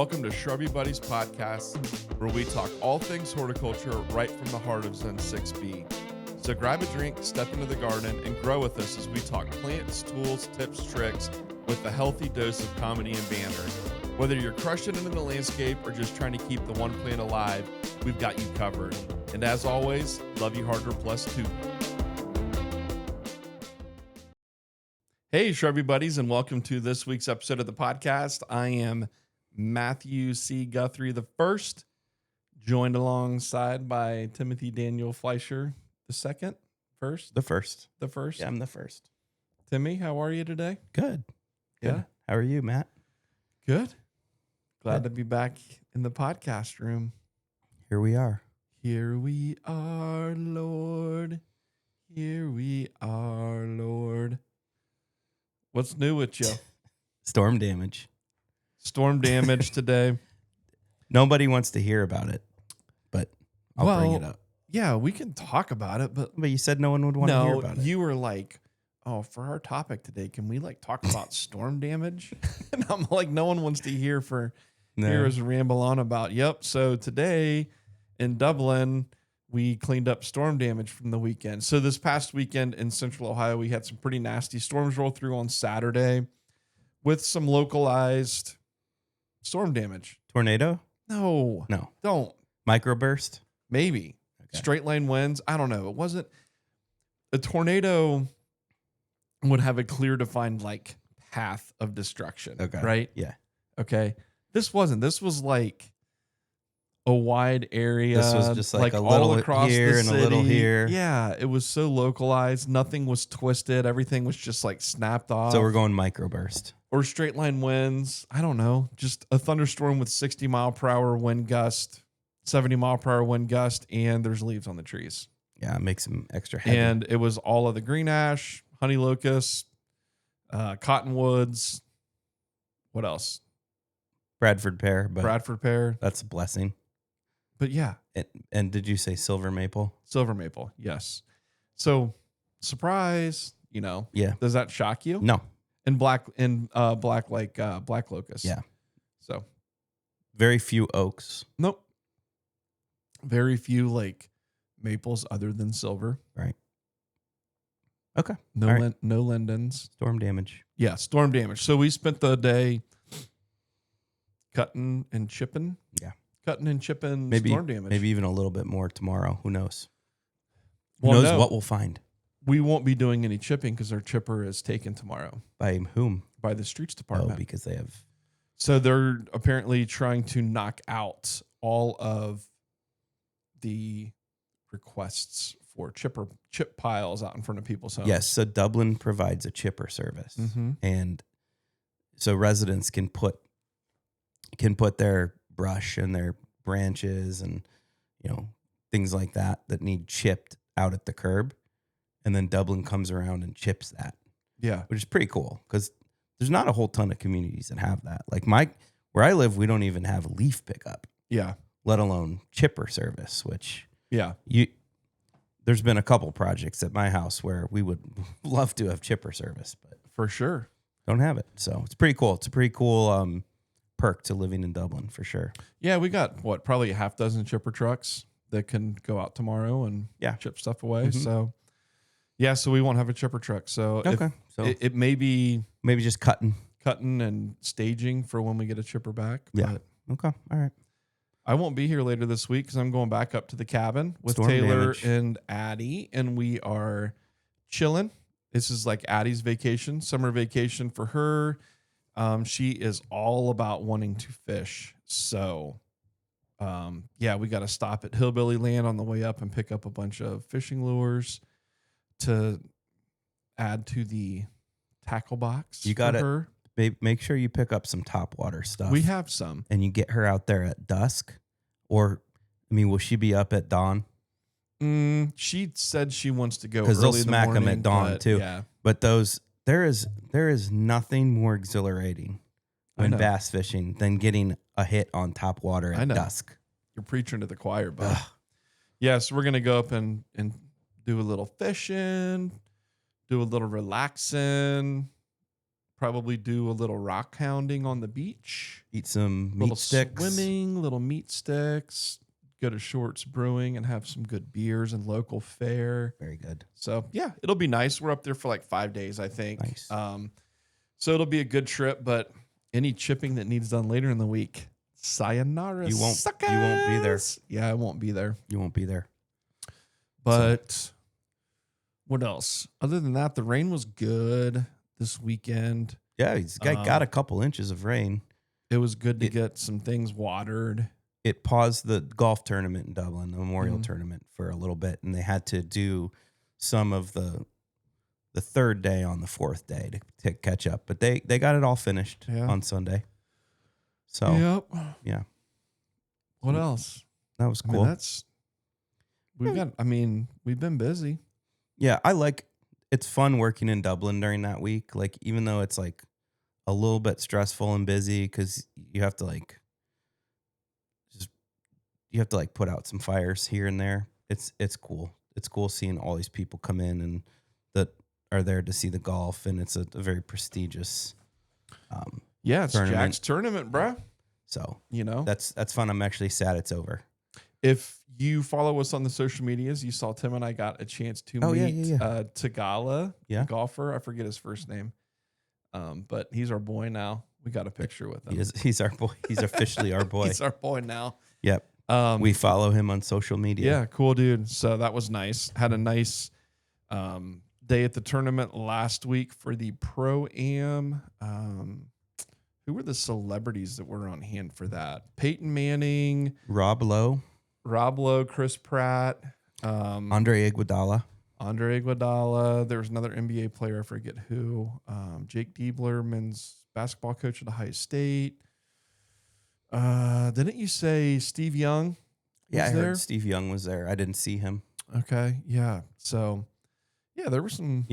welcome to Shrubby Buddies Podcast, where we talk all things horticulture right from the heart of Zone 6B. So grab a drink, step into the garden, and grow with us as we talk plants, tools, tips, tricks, with a healthy dose of comedy and banter. Whether you're crushing it in the landscape or just trying to keep the one plant alive, we've got you covered. And as always, love you harder plus two. Hey, Shrubby Buddies, and welcome to this week's episode of the podcast. I am Matthew C. Guthrie the first, joined alongside by Timothy Daniel Fleischer the second. The first. Yeah, I'm the first. Timmy, how are you today? Good. Yeah. How are you, Matt? Good. Glad to be back in the podcast room. Here we are. Here we are, Lord. Here we are, Lord. What's new with you? Storm damage. Storm damage today. Nobody wants to hear about it, but I'll bring it up. Yeah, we can talk about it, but you said no one would want to hear about it. You were like, oh, for our topic today, can we talk about storm damage? And I'm like, no one wants to hear us ramble on about. Yep. So today in Dublin, we cleaned up storm damage from the weekend. So this past weekend in Central Ohio, we had some pretty nasty storms roll through on Saturday with some localized storm damage. Tornado? No, don't. Microburst? Maybe. Okay. Straight line winds. I don't know. It wasn't a tornado would have a clear defined path of destruction. Okay. Right? Yeah. Okay. This wasn't. This was a wide area. This was just a all little across here the and city. a little here. Yeah. It was so localized. Nothing was twisted. Everything was just snapped off. So we're going microburst. Or straight line winds. I don't know. Just a thunderstorm with 60 mile per hour wind gust, 70 mile per hour wind gust, and there's leaves on the trees. Yeah, it makes them extra heavy. And it was all of the green ash, honey locust, cottonwoods. What else? Bradford pear. But Bradford pear. That's a blessing. But yeah. And did you say silver maple? Silver maple, yes. So, surprise, Yeah. Does that shock you? No. And black locust. Yeah. So. Very few oaks. Nope. Very few maples other than silver. Right. Okay. No lindens. Storm damage. Yeah, storm damage. So we spent the day cutting and chipping. Yeah. Cutting and chipping storm damage. Maybe even a little bit more tomorrow. Who knows? Well, Who knows what we'll find? We won't be doing any chipping because our chipper is taken tomorrow. By whom? By the streets department. Oh, because they have. So they're apparently trying to knock out all of the requests for chip piles out in front of people's homes. Yes. So Dublin provides a chipper service. Mm-hmm. And so residents can put their brush and their branches and, things like that need chipped out at the curb. And then Dublin comes around and chips that. Yeah. Which is pretty cool because there's not a whole ton of communities that have that. Where I live, we don't even have leaf pickup. Yeah. Let alone chipper service, which yeah. There's been a couple projects at my house where we would love to have chipper service, but for sure don't have it. So it's pretty cool. It's a pretty cool perk to living in Dublin for sure. Yeah, we got probably a half dozen chipper trucks that can go out tomorrow and chip stuff away. Mm-hmm. So so we won't have a chipper truck. So okay, so it may be maybe just cutting and staging for when we get a chipper back. Yeah. But okay. All right. I won't be here later this week because I'm going back up to the cabin with Storm Taylor damage. and Addie, and we are chilling. This is Addie's vacation, summer vacation for her. She is all about wanting to fish. So, we got to stop at Hillbilly Land on the way up and pick up a bunch of fishing lures to add to the tackle box. You got her. Make sure you pick up some topwater stuff. We have some. And you get her out there at dusk. Or, will she be up at dawn? She said she wants to go because early they'll in the smack morning, them at dawn too. Yeah. But there is nothing more exhilarating when bass fishing than getting a hit on top water at dusk. You're preaching to the choir, bud. Yeah, so we're gonna go up and do a little fishing, do a little relaxing, Probably do a little rock hounding on the beach. Eat some Little meat sticks. swimming, little meat sticks. Go to Shorts Brewing and have some good beers and local fare. Very good. So yeah, it'll be nice. We're up there for like 5 days, I think. Nice. So it'll be a good trip, but any chipping that needs done later in the week, sayonara. You won't be there. Yeah, I won't be there. You won't be there. But what else? Other than that, the rain was good this weekend. Yeah, he's got a couple inches of rain. It was good to get some things watered. It paused the golf tournament in Dublin, the Memorial Tournament, for a little bit, and they had to do some of the third day on the fourth day to catch up. But they got it all finished on Sunday. So yeah. What else? That was cool. We've been busy. Yeah, it's fun working in Dublin during that week. Like, even though it's like a little bit stressful and busy because you have to put out some fires here and there. It's cool. It's cool seeing all these people come in and that are there to see the golf, and it's a very prestigious it's tournament. Jack's tournament, bro. So that's fun. I'm actually sad it's over. If you follow us on the social medias, you saw Tim and I got a chance to meet Tagala, golfer. I forget his first name, but he's our boy now. We got a picture with him. He's our boy. He's officially our boy. He's our boy now. Yep. We follow him on social media. Yeah, cool dude. So that was nice. Had a nice day at the tournament last week for the Pro-Am. Who were the celebrities that were on hand for that? Peyton Manning, Rob Lowe, Chris Pratt, Andre Iguodala. There was another NBA player, I forget who. Jake Diebler, men's basketball coach at Ohio State. Didn't you say Steve Young? Yeah, I heard Steve Young was there. I didn't see him. Okay, yeah. So, there were some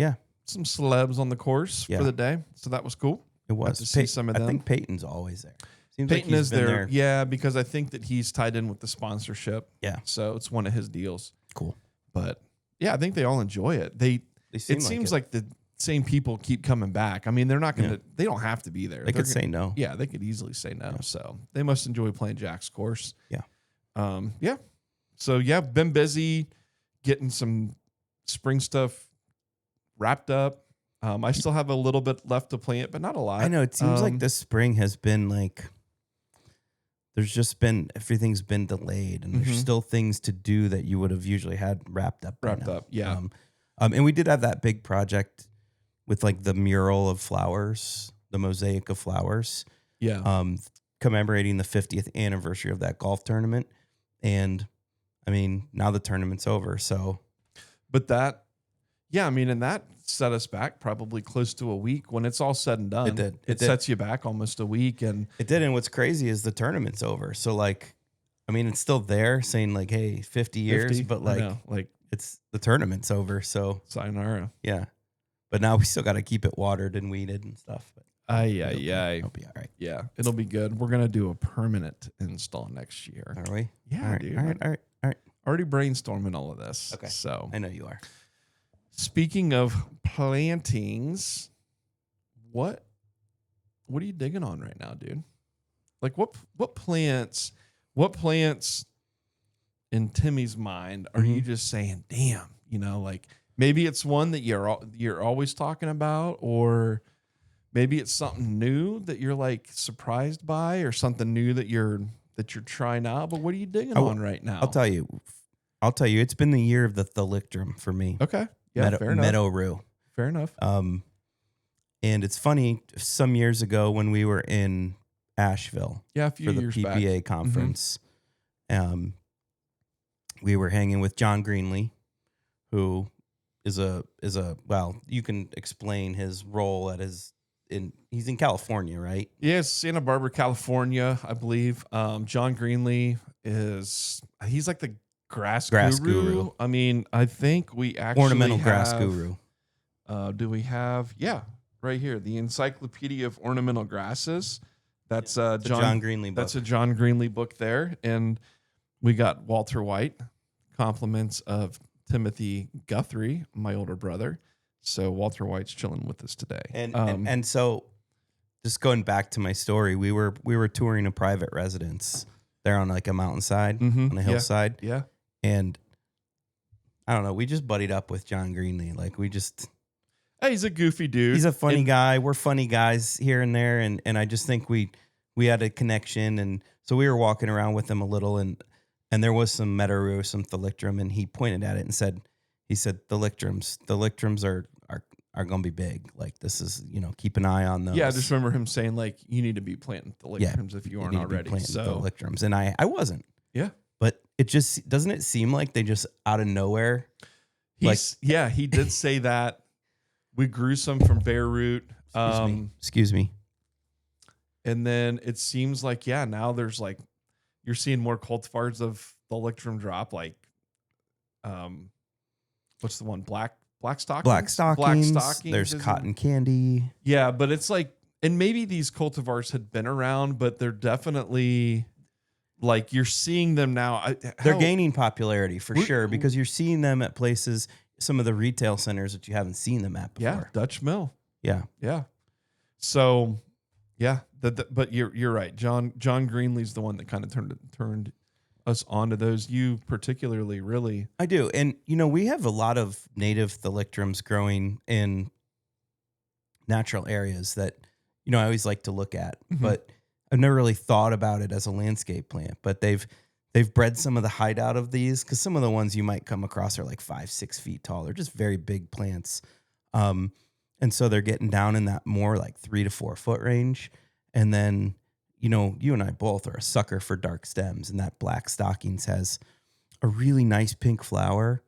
celebs on the course for the day, so that was cool. It was. Got to see some of them. I think Peyton's always there. Seems Peyton like is there. Yeah, because I think that he's tied in with the sponsorship. Yeah. So it's one of his deals. Cool. But yeah, I think they all enjoy it. It seems like the same people keep coming back. I mean, they're not going to, they don't have to be there. They could say no. Yeah, they could easily say no. Yeah. So they must enjoy playing Jack's course. Yeah. So been busy getting some spring stuff wrapped up. I still have a little bit left to plant, but not a lot. I know. It seems like this spring has been like, everything's been delayed, and there's still things to do that you would have usually had wrapped up. Yeah. And we did have that big project with like the mural of flowers, the mosaic of flowers. Yeah. Commemorating the 50th anniversary of that golf tournament. And I mean, now the tournament's over. So, but that, and that set us back probably close to a week when it's all said and done. It did. It sets you back almost a week. And it did. And what's crazy is the tournament's over. So like, I mean, it's still there saying like, hey, 50 years, but like it's the tournament's over. So sayonara. Yeah. But now we still got to keep it watered and weeded and stuff. But it'll be all right. Yeah, it'll be good. We're going to do a permanent install next year. Are we? Yeah, all right, dude. All right. Already brainstorming all of this. Okay. So I know you are. Speaking of plantings, what are you digging on right now, dude? Like what plants in Timmy's mind are you just saying, damn, like maybe it's one that you're always talking about, or maybe it's something new that you're like surprised by, or something new that you're trying out. But what are you digging on right now? I'll tell you, it's been the year of the thalictrum for me. Okay. Yeah, fair enough. Meadow rue. Fair enough. And it's funny, some years ago when we were in Asheville a few for the years PPA back. conference, we were hanging with John Greenlee, who is you can explain his role he's in California, right? Yes, Santa Barbara, California, I believe. John Greenlee he's like the grass guru. I mean, I think we actually ornamental grass guru. Do we have? Yeah, right here, the Encyclopedia of Ornamental Grasses. That's John Greenlee book. That's a John Greenlee book there, and we got Walter White, compliments of Timothy Guthrie, my older brother. So Walter White's chilling with us today. And so just going back to my story, we were touring a private residence there on like a mountainside, on a hillside. Yeah. And I don't know, we just buddied up with John Greenlee. Like Hey, he's a goofy dude. He's a funny guy. We're funny guys here and there. And I just think we had a connection. And so we were walking around with him a little, and there was some metaroo, some thalictrum, and he pointed at it and said, thalictrums are going to be big. Like this is, keep an eye on those. Yeah, I just remember him saying like, you need to be planting thalictrums if you aren't already. Thalictrums. And I wasn't. Yeah. But it just, doesn't it seem like they just out of nowhere? He did say that. We grew some from bare root. Excuse me. And then it seems like, now there's like, you're seeing more cultivars of thalictrum drop, like, what's the one? Black stockings? Black stockings. There's cotton candy. Yeah, but it's like, and maybe these cultivars had been around, but they're definitely like, you're seeing them now. They're gaining popularity for sure, because you're seeing them at places, some of the retail centers that you haven't seen them at before. Yeah, Dutch Mill. Yeah. Yeah. So, yeah, but you're right. John Greenlee's the one that kind of turned us onto those. You particularly, really. I do. And, we have a lot of native thalictrums growing in natural areas that, I always like to look at, but I've never really thought about it as a landscape plant. But they've bred some of the hideout of these, because some of the ones you might come across are like 5-6 feet tall. They're just very big plants. And so they're getting down in that more like 3 to 4 foot range. And then, you and I both are a sucker for dark stems, and that black stockings has a really nice pink flower,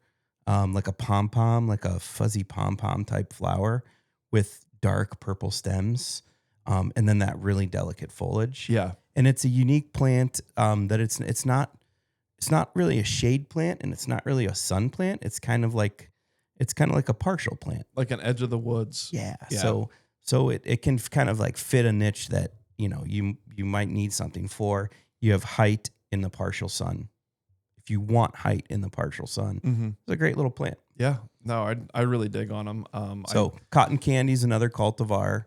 like a pom-pom, like a fuzzy pom-pom type flower with dark purple stems. And then that really delicate foliage. Yeah. And it's a unique plant, that it's not really a shade plant, and it's not really a sun plant. It's kind of like a partial plant, like an edge of the woods. Yeah. So it can kind of like fit a niche that, you might need something for. You have height in the partial sun. If you want height in the partial sun, it's a great little plant. Yeah. No, I really dig on them. Cotton candy is another cultivar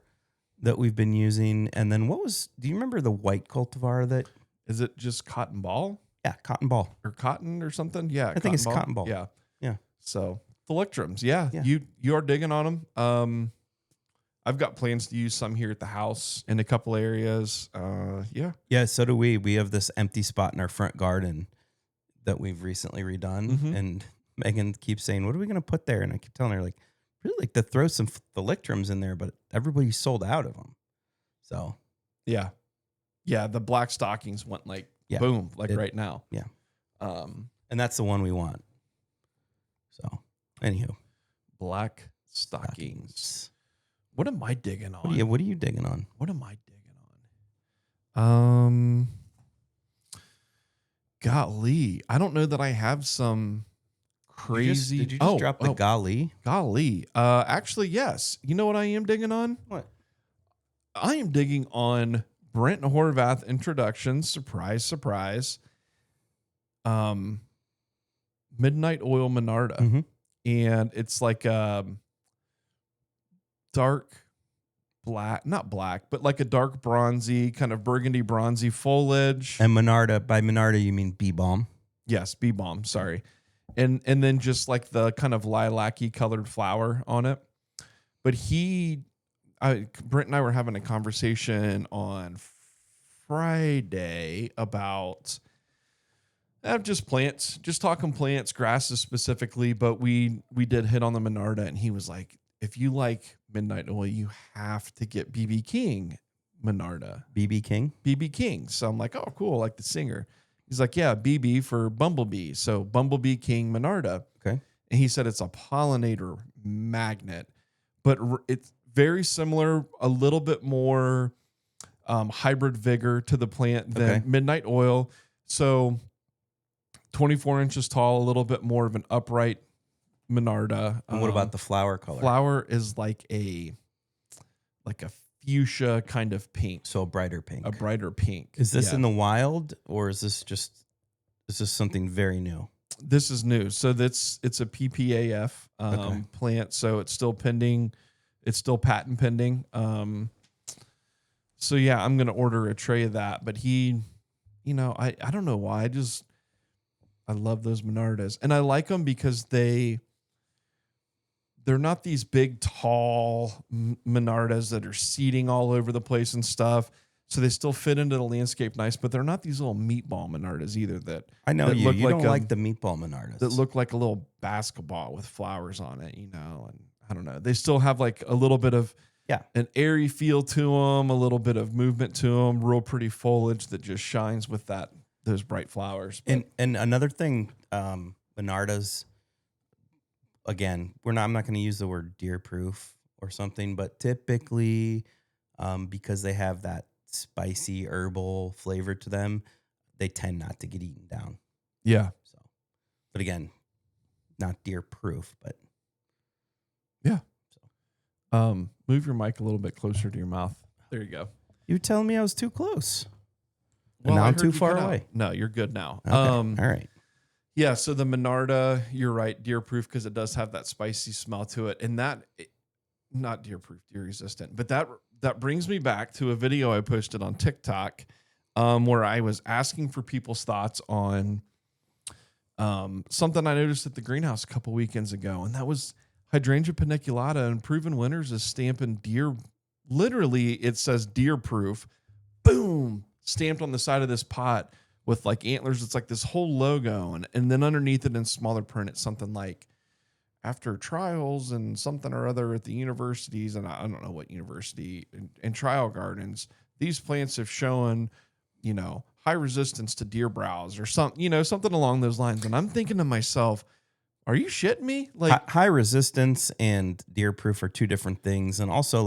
that we've been using. And then do you remember the white cultivar that? Is it just cotton ball? Yeah, cotton ball. Or cotton or something? Yeah. I think it's cotton ball. Yeah. Yeah. So thalictrums. Yeah. You are digging on them. I've got plans to use some here at the house in a couple areas. Yeah, so do we. We have this empty spot in our front garden that we've recently redone. And Megan keeps saying, what are we going to put there? And I keep telling her, like, really like to throw some thalictrums in there, but everybody sold out of them. So. Yeah. Yeah, the black stockings went like, boom, right now. Yeah. And that's the one we want. So, anywho. Black stockings. What am I digging on? What are you digging on? What am I digging on? Golly. I don't know that I have some crazy. Did you just drop the golly? Golly. Actually, yes. You know what I am digging on? What? I am digging on Brent Horvath introduction. Surprise, surprise. Midnight Oil Monarda. And it's like dark black, not black, but like a dark bronzy, kind of burgundy bronzy foliage. And Monarda, by Monarda you mean bee balm? Yes, bee balm, sorry. And then just like the kind of lilac-y colored flower on it. But Brent and I were having a conversation on Friday about just plants, just talking plants, grasses specifically, but we did hit on the Monarda, and he was like, if you like Midnight Oil, you have to get BB King Monarda. BB King? BB King. So I'm like, oh, cool, like the singer. He's like, yeah, BB for Bumblebee. So Bumblebee King Monarda. Okay. And he said it's a pollinator magnet, but it's very similar, a little bit more hybrid vigor to the plant than Midnight Oil. So 24 inches tall, a little bit more of an upright Monarda. And what about the flower color? Flower is like a fuchsia kind of pink. So a brighter pink. A brighter pink. Is this in the wild, or is this something very new? This is new. So it's a PPAF plant. So it's still pending. It's still patent pending. So yeah, I'm gonna order a tray of that. But he, I don't know why. I love those Monardas, and I like them because they're not these big, tall Monardas that are seeding all over the place and stuff. So they still fit into the landscape nice, but they're not these little meatball Monardas either. That I know that you. look You like don't like the meatball Monardas. that look like a little basketball with flowers on it, And I don't know. They still have like a little bit of an airy feel to them, a little bit of movement to them, real pretty foliage that just shines with those bright flowers. And another thing, Monardas. Again, I'm not going to use the word deer proof or something, but typically, because they have that spicy herbal flavor to them, they tend not to get eaten down. Yeah. So, but again, not deer proof, but yeah. So, move your mic a little bit closer to your mouth. There you go. You were telling me I was too close. Well, now I'm too far away. No, you're good now. Okay. All right. Yeah, so the Monarda, you're right, deer proof because it does have that spicy smell to it, and not deer proof, deer resistant. But that brings me back to a video I posted on TikTok, where I was asking for people's thoughts on something I noticed at the greenhouse a couple weekends ago, and that was hydrangea paniculata. And Proven Winners is stamping deer. Literally, it says deer proof. Boom, stamped on the side of this pot with like antlers. It's like this whole logo. And then underneath it in smaller print, it's something like after trials and something or other at the universities. And I don't know what university and trial gardens, these plants have shown, high resistance to deer browse or something, something along those lines. And I'm thinking to myself, are you shitting me? Like high resistance and deer proof are two different things. And also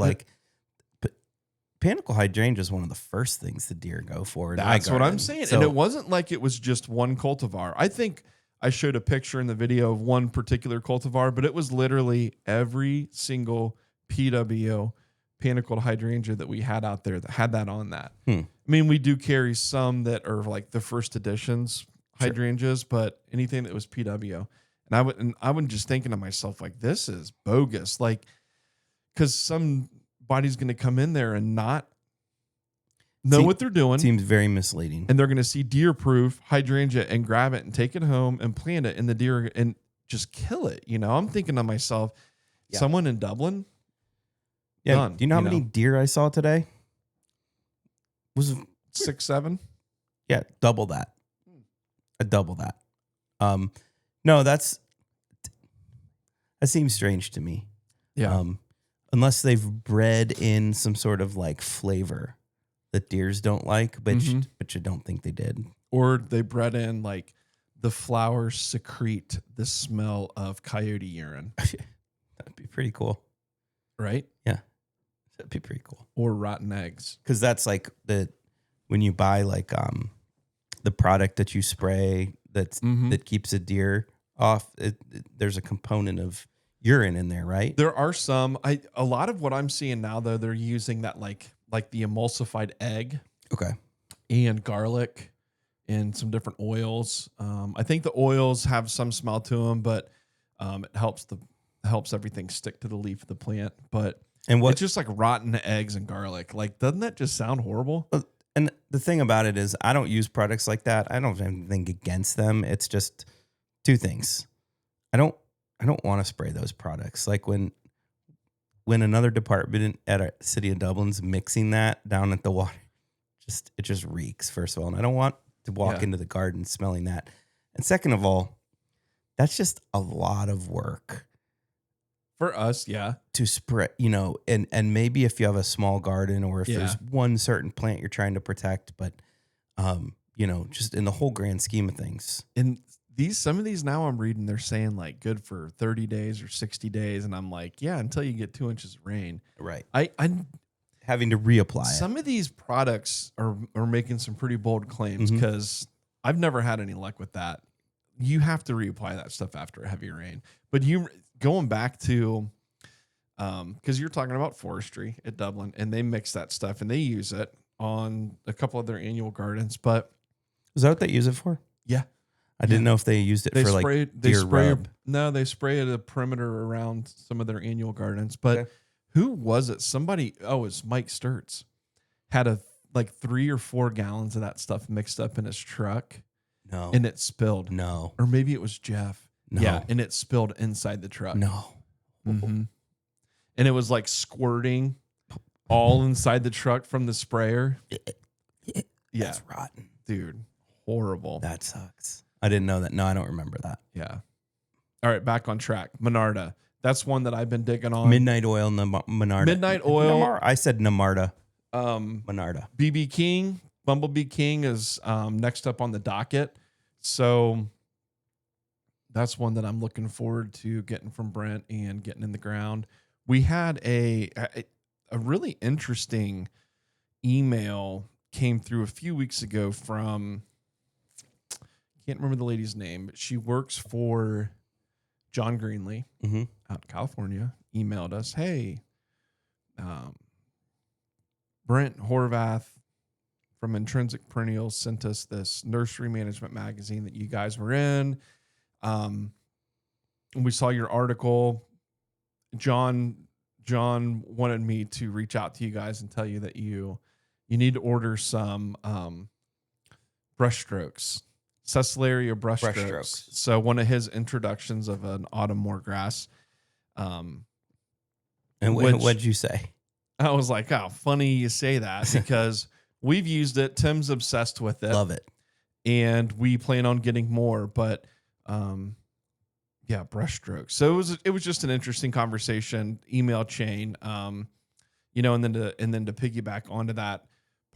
Panicle hydrangea is one of the first things the deer go for. That's what I'm saying. So, and it wasn't like it was just one cultivar. I think I showed a picture in the video of one particular cultivar, but it was literally every single PW panicled hydrangea that we had out there that had that on that. I mean, we do carry some that are like the first editions hydrangeas, but anything that was PW. And I was just thinking to myself, like, this is bogus. Like, because somebody's going to come in there and not know what they're doing. Seems very misleading. And they're going to see deer proof hydrangea and grab it and take it home and plant it in the deer and just kill it. I'm thinking to myself, someone in Dublin. Yeah. Done, Do you know how many deer I saw today? Was 6, 7? Yeah. Double that. Double that. No, that seems strange to me. Yeah. Unless they've bred in some sort of like flavor that deers don't like, but you don't think they did. Or they bred in like the flowers secrete the smell of coyote urine. That'd be pretty cool. Right? Yeah. That'd be pretty cool. Or rotten eggs. Because that's like when you buy like the product that you spray that keeps a deer off, there's a component of urine in there, right? There are some. A lot of what I'm seeing now, though, they're using that like the emulsified egg. Okay. And garlic and some different oils. I think the oils have some smell to them, but it helps everything stick to the leaf of the plant. But it's just like rotten eggs and garlic. Like, doesn't that just sound horrible? And the thing about it is I don't use products like that. I don't have anything against them. It's just two things. I don't want to spray those products. Like when another department at our city of Dublin's mixing that down at the water, it just reeks, first of all. And I don't want to walk into the garden smelling that. And second of all, that's just a lot of work. For us, yeah. To spray, and maybe if you have a small garden or if there's one certain plant you're trying to protect, but, just in the whole grand scheme of things. And some of these now I'm reading, they're saying like good for 30 days or 60 days. And I'm like, yeah, until you get 2 inches of rain. Right. I'm having to reapply some of these products are making some pretty bold claims because I've never had any luck with that. You have to reapply that stuff after a heavy rain. But going back to, because you're talking about forestry at Dublin, and they mix that stuff and they use it on a couple of their annual gardens. But is that what they use it for? Yeah. I didn't know if they used it for like deer rub. No, they spray it a perimeter around some of their annual gardens. But who was it? Somebody, it's Mike Sturts. had like 3 or 4 gallons of that stuff mixed up in his truck. No. And it spilled. No. Or maybe it was Jeff. No. Yeah, and it spilled inside the truck. No. Mm-hmm. And it was like squirting all inside the truck from the sprayer. Yeah. That's rotten. Dude, horrible. That sucks. I didn't know that. No, I don't remember that. Yeah. All right, back on track. Monarda. That's one that I've been digging on. Midnight Oil, Monarda. Midnight Oil. I said Namarda. Monarda. BB King, Bumblebee King is next up on the docket. So that's one that I'm looking forward to getting from Brent and getting in the ground. We had a really interesting email came through a few weeks ago from, can't remember the lady's name, but she works for John Greenlee out in California, emailed us, hey, Brent Horvath from Intrinsic Perennials sent us this nursery management magazine that you guys were in. And we saw your article. John wanted me to reach out to you guys and tell you that you need to order some brush strokes, Cecillaria brush strokes. So one of his introductions of an autumn moorgrass. And what'd you say? I was like, oh, funny you say that because we've used it. Tim's obsessed with it. Love it. And we plan on getting more, but yeah, brush strokes. So it was just an interesting conversation, email chain. And then to piggyback onto that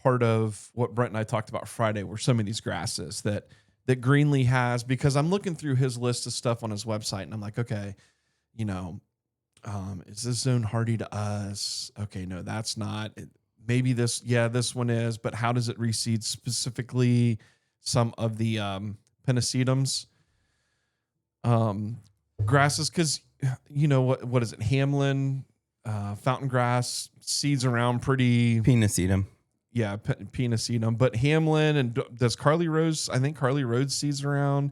part of what Brent and I talked about Friday were some of these grasses that Greenlee has, because I'm looking through his list of stuff on his website and I'm like, okay, is this zone hardy to us? Okay, no, that's not. Maybe this one is, but how does it reseed specifically some of the pennisedums grasses? Because what is it? Hamlin, fountain grass seeds around pretty. Pennisedum. Yeah, pennisedum. But Hamlin and does Carly Rose? I think Carly Rose seeds around.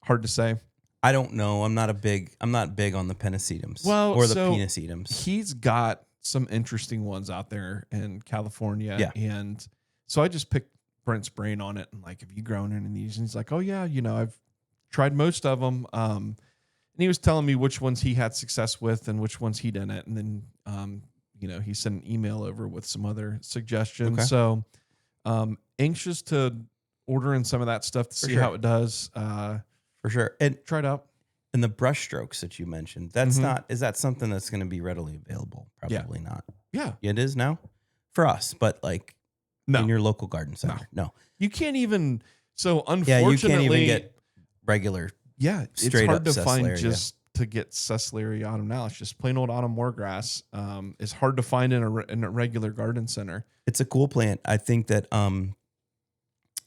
Hard to say. I don't know. I'm not big on the pennisedums or the pennisedums. He's got some interesting ones out there in California. Yeah. And so I just picked Brent's brain on it and like, have you grown any of these? And he's like, oh yeah, I've tried most of them. And he was telling me which ones he had success with and which ones he didn't. And then, he sent an email over with some other suggestions. Okay. So anxious to order in some of that stuff to see how it does. For sure. And try it out. And the brush strokes that you mentioned, that's is that something that's going to be readily available? Probably not. Yeah. It is now for us, but like in your local garden center. No. You can't even, so unfortunately. You can't even get regular. Yeah. It's hard to find just to get Cecillaria autumnalis, just plain old autumn moorgrass. It's hard to find in a regular garden center. It's a cool plant. I think that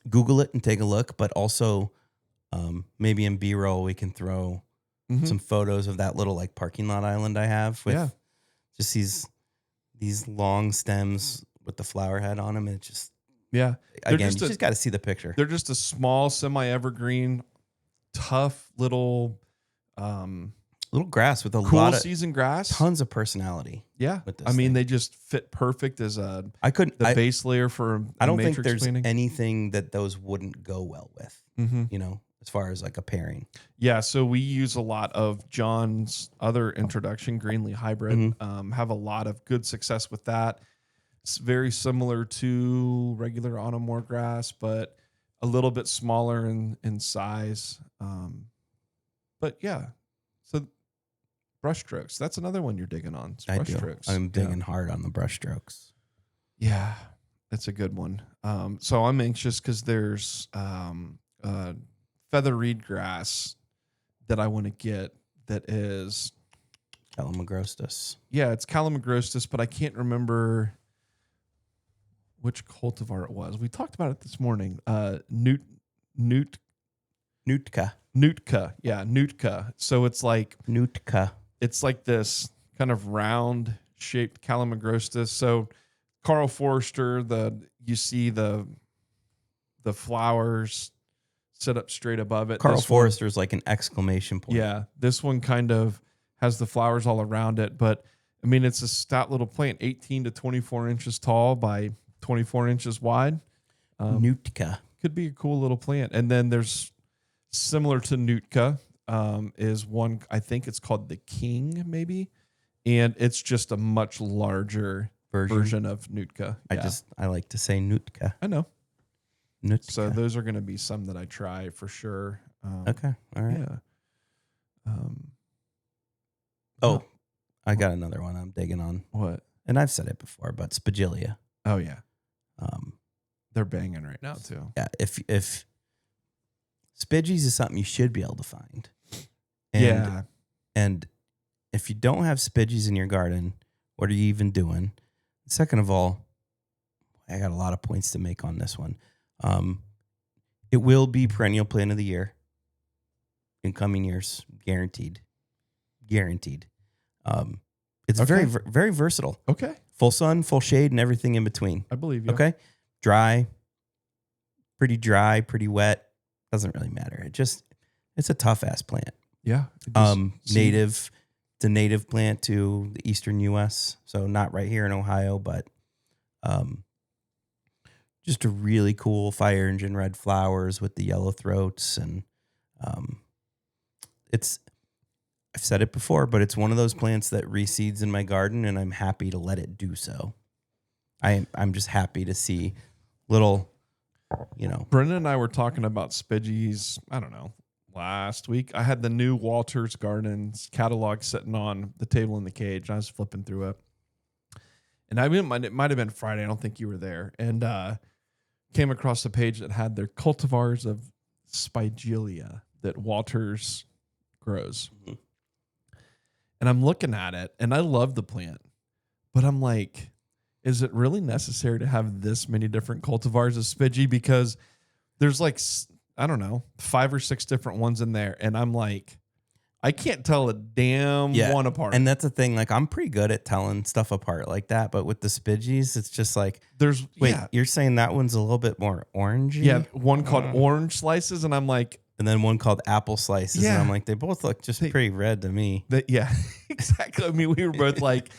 Google it and take a look, but also maybe in B-roll we can throw some photos of that little like parking lot island I have with just these long stems with the flower head on them. And it just again, you just got to see the picture. They're just a small semi-evergreen, tough little grass with a cool lot of season grass, tons of personality. Yeah, I mean they just fit perfect as the base layer for. I don't think there's anything that those wouldn't go well with. As far as like a pairing. Yeah, so we use a lot of John's other introduction, Greenlee Hybrid. Have a lot of good success with that. It's very similar to regular autumn moorgrass, but a little bit smaller in size. But yeah, so brush strokes. That's another one you're digging on. Brush strokes. I'm digging hard on the brush strokes. Yeah, that's a good one. So I'm anxious because there's feather reed grass that I want to get that is Calamagrostis. Yeah, it's Calamagrostis, but I can't remember which cultivar it was. We talked about it this morning. Nootka. Yeah, Nootka. So it's like Nootka. It's like this kind of round shaped Calamagrostis. So Carl Forster, you see the flowers sit up straight above it. Carl Forrester's like an exclamation point. Yeah. This one kind of has the flowers all around it, but I mean, it's a stout little plant, 18 to 24 inches tall by 24 inches wide. Nootka. Could be a cool little plant. And then there's similar to Nootka, is one, I think it's called the King, maybe. And it's just a much larger version of Nootka. Yeah. I like to say Nootka. I know. Nootka. So those are going to be some that I try for sure. Okay. All right. Yeah. Oh, I got another one I'm digging on. What? And I've said it before, but Spigelia. Oh, yeah. They're banging right now, too. Yeah. If Spidgies is something you should be able to find. And if you don't have Spidgies in your garden, what are you even doing? Second of all, I got a lot of points to make on this one. It will be perennial plant of the year in coming years, guaranteed. It's very, very versatile. Okay. Full sun, full shade, and everything in between. I believe you. Okay. Dry, pretty wet. Doesn't really matter. It's a tough ass plant. Yeah. Native. It's a native plant to the eastern U.S., so not right here in Ohio, but just a really cool fire engine red flowers with the yellow throats, and I've said it before, but it's one of those plants that reseeds in my garden, and I'm happy to let it do so. I'm just happy to see little, Brendan and I were talking about Spidgies, I don't know, last week. I had the new Walters Gardens catalog sitting on the table in the cage. I was flipping through it. And it might have been Friday. I don't think you were there. And came across a page that had their cultivars of Spigelia that Walters grows. Mm-hmm. And I'm looking at it, and I love the plant. But I'm like, is it really necessary to have this many different cultivars of Spidgie? Because there's like, I don't know, 5 or 6 different ones in there. And I'm like, I can't tell a damn one apart. And that's the thing. Like, I'm pretty good at telling stuff apart like that. But with the Spidgies, it's just like, you're saying that one's a little bit more orangey? Yeah, one called orange slices. And I'm like, and then one called apple slices. Yeah. And I'm like, they both look just pretty red to me. Yeah, exactly. I mean, we were both like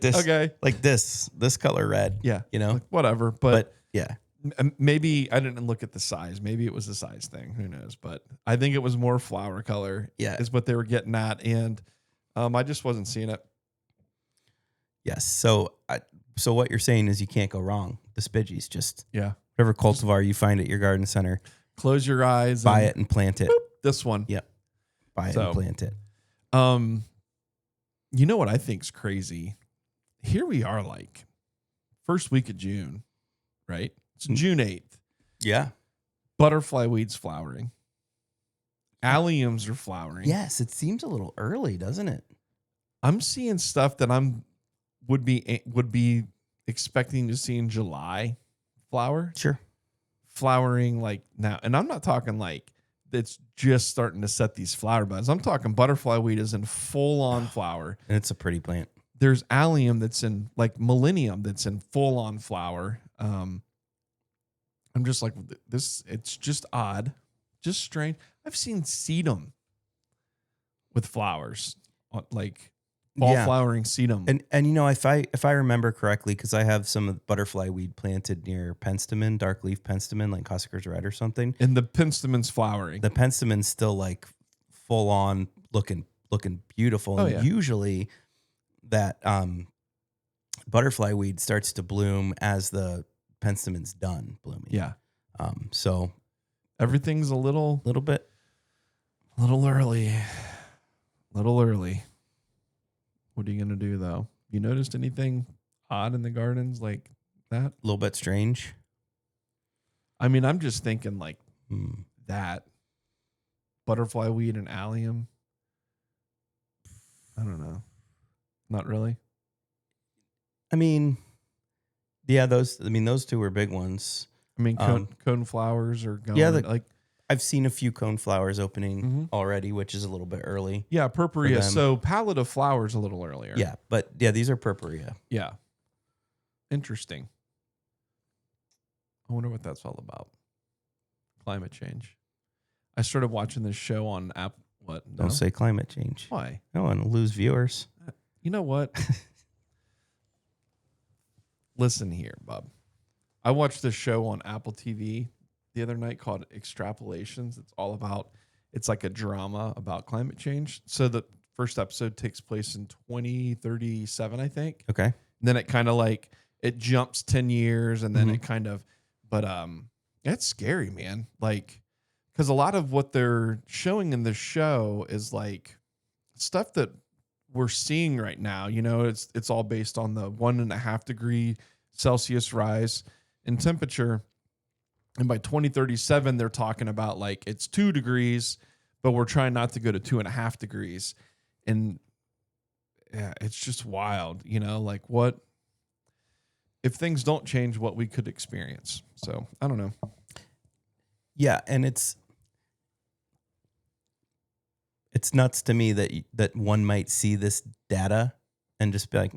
this. Okay. Like this color red. Yeah. Like whatever. But yeah. Maybe I didn't look at the size. Maybe it was the size thing. Who knows? But I think it was more flower color. Yeah. Is what they were getting at. And I just wasn't seeing it. Yes. So what you're saying is you can't go wrong. The Spidgies, just whatever cultivar you find at your garden center. Close your eyes. Buy it and plant it. Boop, this one. Yep. Buy it and plant it. You know what I think's crazy? Here we are, like first week of June, right? It's June 8th. Yeah. Butterfly weeds flowering. Alliums are flowering. Yes, it seems a little early, doesn't it? I'm seeing stuff that would be expecting to see in July flower. Sure. Flowering like now. And I'm not talking like it's just starting to set these flower buds. I'm talking butterfly weed is in full on flower. And it's a pretty plant. There's allium that's in like millennium that's in full on flower. I'm just like this. It's just odd, just strange. I've seen sedum with flowers, like fall flowering sedum. And if I remember correctly, because I have some of the butterfly weed planted near penstemon, dark leaf penstemon, like Cossackers Red or something. And the penstemon's flowering. The penstemon's still like full on looking beautiful. Oh, and usually that butterfly weed starts to bloom as the penstemon's done blooming. Yeah. So everything's a little early. What are you going to do, though? You noticed anything odd in the gardens like that? A little bit strange. I mean, I'm just thinking like that. Butterfly weed and allium. I don't know. Not really. I mean, yeah, those two were big ones. I mean, cone flowers are going. Yeah, I've seen a few cone flowers opening already, which is a little bit early. Yeah, purpurea. So palette of flowers a little earlier. Yeah, but these are purpurea. Yeah. Interesting. I wonder what that's all about. Climate change. I started watching this show on app. What? No? Don't say climate change. Why? I don't want to lose viewers. You know what? listen here, bub. I watched this show on Apple TV the other night called Extrapolations. It's like a drama about climate change. So the first episode takes place in 2037, I think. Okay. And then it kind of like, it jumps 10 years and then it kind of, but it's scary, man. Like, because a lot of what they're showing in the show is like stuff that we're seeing right now. You know, it's all based on the 1.5 degree Celsius rise in temperature. And by 2037, they're talking about like it's 2 degrees, but we're trying not to go to 2.5 degrees. And yeah, it's just wild, you know, like what if things don't change, what we could experience. So I don't know. Yeah. And it's nuts to me that one might see this data and just be like,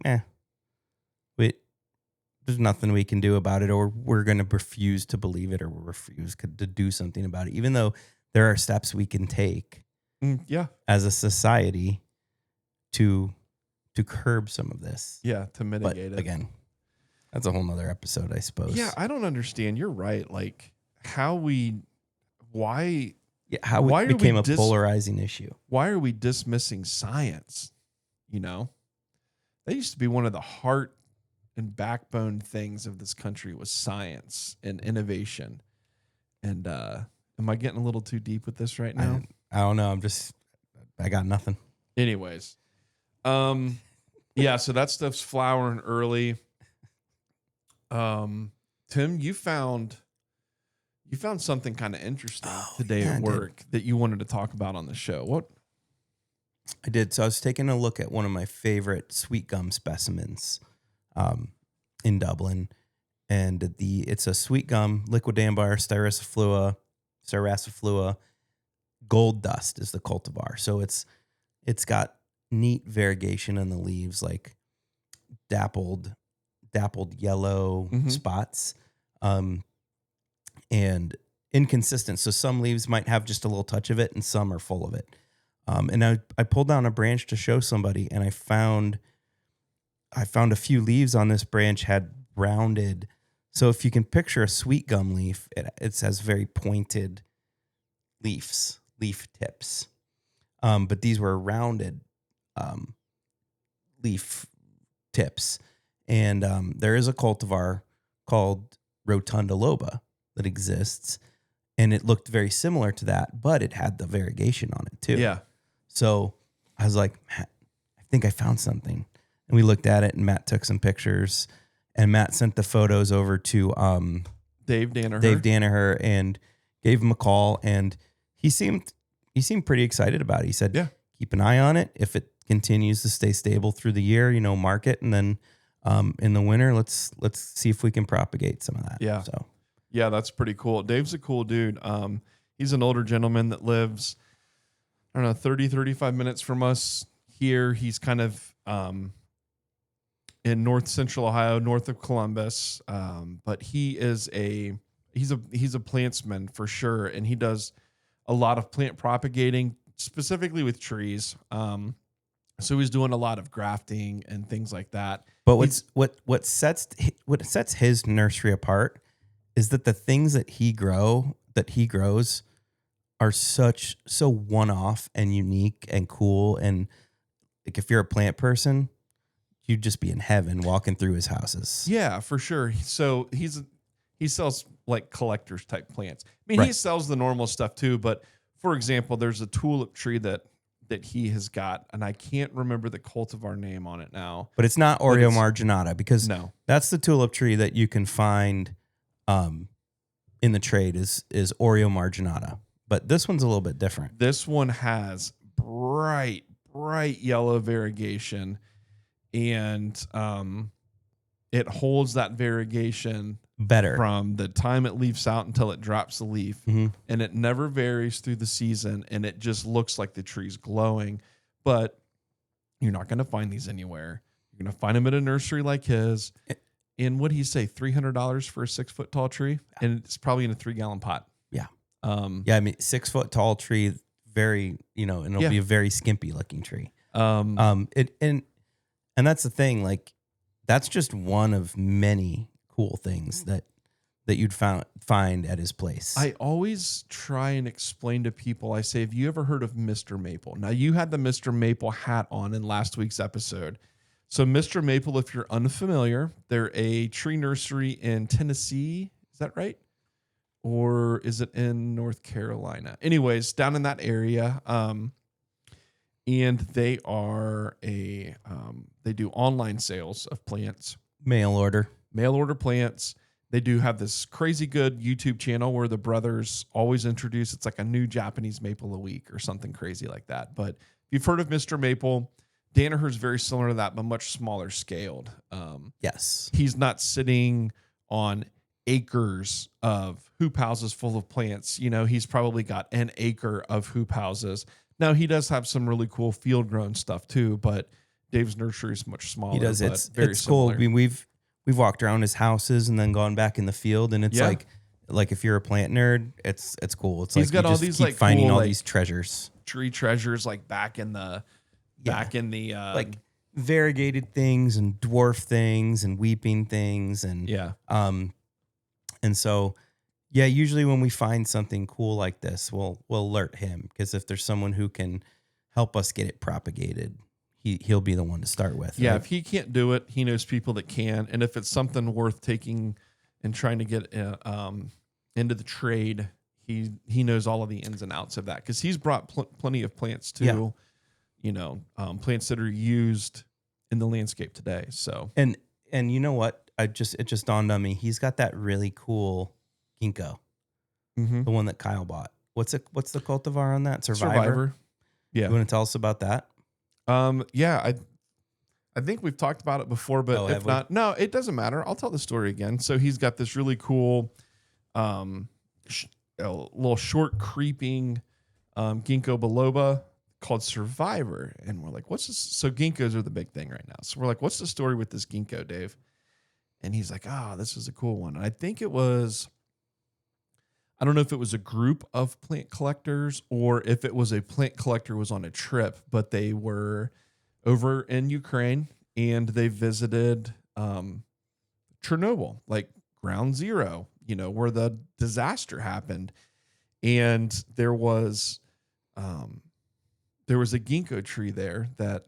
there's nothing we can do about it, or we're going to refuse to believe it, or we'll refuse to do something about it, even though there are steps we can take as a society to curb some of this. Yeah, to mitigate it. Again, that's a whole nother episode, I suppose. Yeah, I don't understand. You're right. Like why it became a polarizing issue. Why are we dismissing science? You know, that used to be one of the heart and backbone things of this country was science and innovation. And am I getting a little too deep with this right now? I don't know. I got nothing. Anyways, yeah. So that stuff's flowering early. Tim, you found something kind of interesting today at work that you wanted to talk about on the show. What? I did. So I was taking a look at one of my favorite sweet gum specimens in Dublin, and it's a sweet gum, liquidambar styraciflua, gold dust is the cultivar. So it's got neat variegation in the leaves, like dappled yellow spots, and inconsistent. So some leaves might have just a little touch of it, and some are full of it. And I pulled down a branch to show somebody, and I found a few leaves on this branch had rounded. So if you can picture a sweet gum leaf, it has very pointed leaf tips. But these were rounded leaf tips. And there is a cultivar called Rotunda loba that exists. And it looked very similar to that, but it had the variegation on it too. Yeah. So I was like, Matt, I think I found something. And we looked at it, and Matt took some pictures, and Matt sent the photos over to Dave Danaher and gave him a call, and he seemed pretty excited about it. He said, keep an eye on it. If it continues to stay stable through the year, mark it, and then in the winter, let's see if we can propagate some of that. Yeah. So yeah, that's pretty cool. Dave's a cool dude. He's an older gentleman that lives, 30, 35 minutes from us here. He's kind of in north central Ohio, north of Columbus. But he's a plantsman for sure. And he does a lot of plant propagating, specifically with trees. So he's doing a lot of grafting and things like that. But what sets his nursery apart is that the things that he grows are so one-off and unique and cool. And like if you're a plant person, you'd just be in heaven walking through his houses. Yeah, for sure. So he sells like collectors type plants. I mean, He sells the normal stuff too, but for example, there's a tulip tree that he has got, and I can't remember the cultivar name on it now. But it's not Oreo marginata, because that's the tulip tree that you can find in the trade is Oreo marginata. But this one's a little bit different. This one has bright yellow variegation, and it holds that variegation better from the time it leaves out until it drops the leaf. And it never varies through the season, and it just looks like the tree's glowing. But you're not going to find these anywhere. You're going to find them at a nursery like his. And what did he say? $300 for a 6-foot tall tree, and it's probably in a 3-gallon pot. Yeah. I mean, 6-foot tall tree, very, and it'll be a very skimpy looking tree. And that's the thing. Like, that's just one of many cool things that you'd find at his place. I always try and explain to people, I say, have you ever heard of Mr. Maple? Now, you had the Mr. Maple hat on in last week's episode. So Mr. Maple, if you're unfamiliar, they're a tree nursery in Tennessee. Is that right? Or is it in North Carolina? Anyways, down in that area. And they are they do online sales of plants. Mail order plants. They do have this crazy good YouTube channel where the brothers always introduce, it's like a new Japanese maple a week or something crazy like that. But if you've heard of Mr. Maple, Danaher's very similar to that, but much smaller scaled. Yes. He's not sitting on acres of hoop houses full of plants. You know, he's probably got an acre of hoop houses. Now, he does have some really cool field grown stuff too, but Dave's nursery is much smaller. He does. It's cool. I mean, we've walked around his houses and then gone back in the field, and it's like if you're a plant nerd, it's cool. It's he's got all these like finding cool, all these treasures, tree treasures, like back in the like variegated things and dwarf things and weeping things and and so usually when we find something cool like this, we'll alert him, because if there's someone who can help us get it propagated, he'll be the one to start with. Yeah, right? if he can't do it, he knows people that can. And if it's something worth taking and trying to get into the trade, he knows all of the ins and outs of that, because he's brought plenty of plants too. You know, plants that are used in the landscape today. So and you know what? It just dawned on me. He's got that really cool ginkgo, the one that Kyle bought. What's the cultivar on that? Survivor. Yeah. You want to tell us about that? Yeah, I think we've talked about it before, but if not, no, it doesn't matter. I'll tell the story again. So he's got this really cool, a little short creeping, ginkgo biloba called Survivor. And we're like, what's this? So ginkgos are the big thing right now. So we're like, what's the story with this ginkgo, Dave? And he's like, this is a cool one. And I think I don't know if it was a group of plant collectors or if it was a plant collector was on a trip, but they were over in Ukraine and they visited Chernobyl, like ground zero, you know, where the disaster happened. And there was a ginkgo tree there that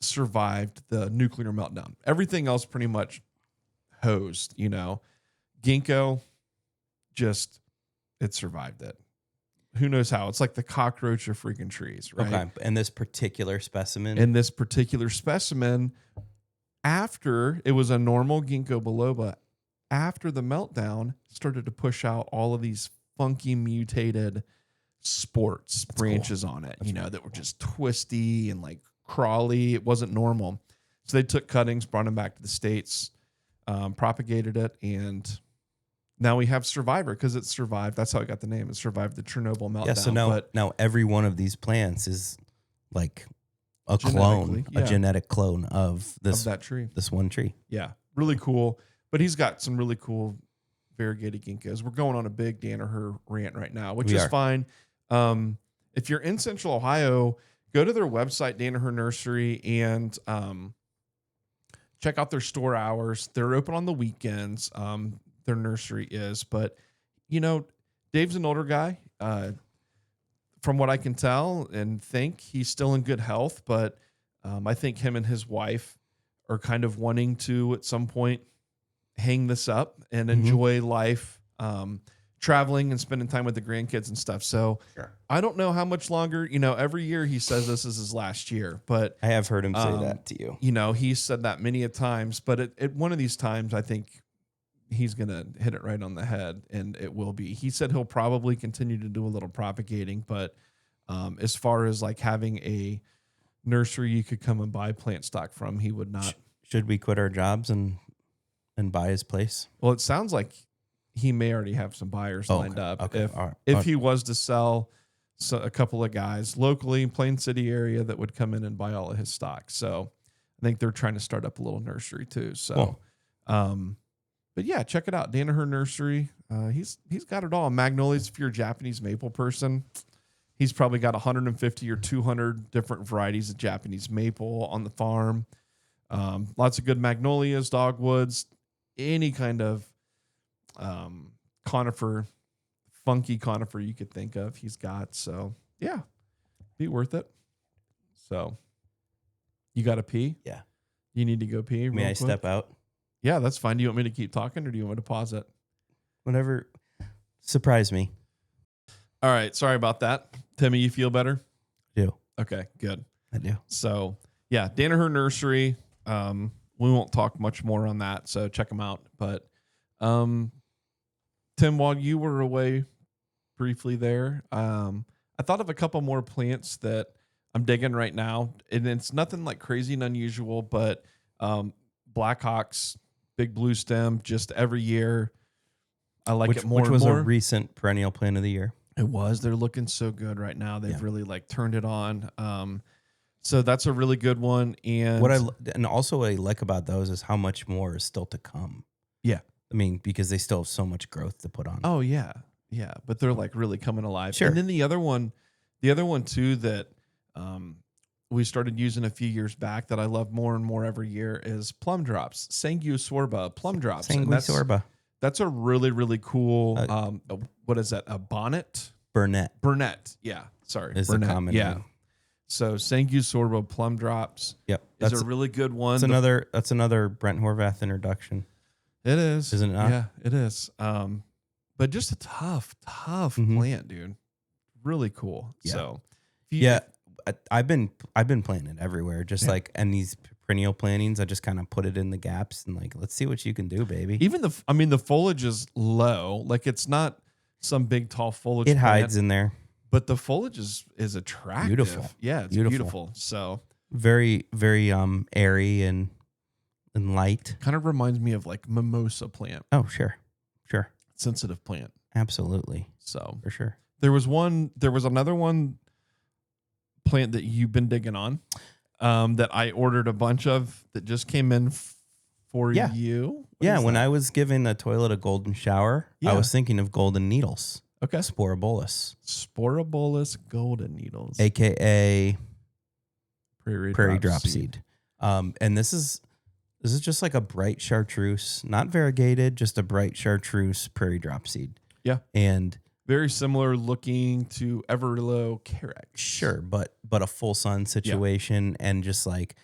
survived the nuclear meltdown. Everything else pretty much hosed, you know. Ginkgo, it survived it. Who knows how? It's like the cockroach of freaking trees, right? Okay. And this particular specimen? After it was a normal ginkgo biloba, after the meltdown, started to push out all of these funky mutated branches on it, that were just twisty and like crawly. It wasn't normal. So they took cuttings, brought them back to the States, propagated it, and now we have Survivor because it survived. That's how it got the name. It survived the Chernobyl meltdown. Yeah, so now every one of these plants is like a clone, a genetic clone of that tree. This one tree. Yeah, really cool. But he's got some really cool variegated ginkgos. We're going on a big Danaher rant right now, which is fine. If you're in Central Ohio, go to their website, Danaher Nursery, and check out their store hours. They're open on the weekends. Their nursery is, but Dave's an older guy. From what I can tell and think, he's still in good health, but I think him and his wife are kind of wanting to at some point hang this up and enjoy life, traveling and spending time with the grandkids and stuff. So I don't know how much longer, every year he says this is his last year, but I have heard him say that to you. He's said that many a times, but at one of these times, I think he's going to hit it right on the head, and it will be. He said he'll probably continue to do a little propagating, but as far as like having a nursery you could come and buy plant stock from, he would not. Should we quit our jobs and buy his place? Well, it sounds like he may already have some buyers lined up. Okay. If he was to sell a couple of guys locally in Plain City area that would come in and buy all of his stock. So I think they're trying to start up a little nursery too. So, but yeah, check it out. Danaher Nursery. He's got it all. Magnolias, if you're a Japanese maple person, he's probably got 150 or 200 different varieties of Japanese maple on the farm. Lots of good magnolias, dogwoods, any kind of conifer, funky conifer you could think of, he's got. So yeah, be worth it. So you got to pee? Yeah. You need to go pee. May I step out? Yeah, that's fine. Do you want me to keep talking or do you want me to pause it? Whatever. Surprise me. All right. Sorry about that. Timmy, you feel better? I do. Okay, good. I do. So yeah, Danaher Nursery. We won't talk much more on that, so check them out. But Tim, while you were away briefly there, I thought of a couple more plants that I'm digging right now, and it's nothing like crazy and unusual, but Blackhawks, big blue stem, just every year. I like it more and more. Which was a recent perennial plant of the year. It was. They're looking so good right now. They've really like turned it on. So that's a really good one. And also what I like about those is how much more is still to come. Yeah. I mean, because they still have so much growth to put on. Oh yeah. Yeah. But they're like really coming alive. Sure. And then the other one too, that we started using a few years back that I love more and more every year is plum drops, Sanguisorba plum drops. Sanguisorba. That's a really, really cool, what is that? A bonnet? Burnett. Yeah. Sorry. Is Burnett. the common name. So Sanguisorba plum drops. Yep. Is a really good one. That's another Brent Horvath introduction. It is. Isn't it not? Yeah, it is. But just a tough plant, dude. Really cool. Yeah. So I've been planting it everywhere. Just like, and these perennial plantings, I just kind of put it in the gaps and like, let's see what you can do, baby. Even the foliage is low. Like it's not some big tall foliage. It hides in there. But the foliage is attractive. Beautiful. Yeah, it's beautiful. So very, very airy and light. Kind of reminds me of like mimosa plant. Oh, sure. Sensitive plant. Absolutely. So for sure. There was another one plant that you've been digging on that I ordered a bunch of that just came in for you. When I was giving the toilet a golden shower, I was thinking of golden needles. Okay. Sporobolus golden needles. AKA prairie drop seed. And this is just like a bright chartreuse, not variegated, just a bright chartreuse prairie drop seed. Yeah. And very similar looking to Everlow Carex. Sure, but a full sun situation and just like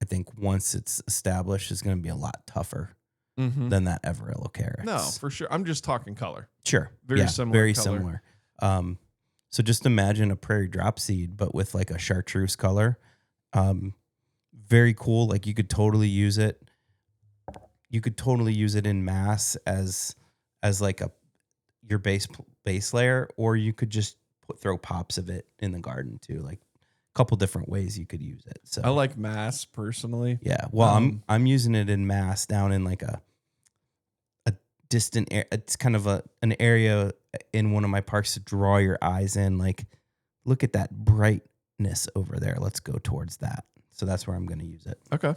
I think once it's established it's going to be a lot tougher than that Everlow Carex. No, for sure. I'm just talking color. Sure. Very similar. Similar. So just imagine a prairie drop seed, but with like a chartreuse color. Very cool. Like you could totally use it. You could totally use it in mass as like your base layer, or you could just throw pops of it in the garden too. Like a couple different ways you could use it. So I like mass personally. Yeah. Well, I'm using it in mass down in like a distant area. It's kind of an area in one of my parks to draw your eyes in. Like, look at that brightness over there. Let's go towards that. So that's where I'm going to use it. Okay.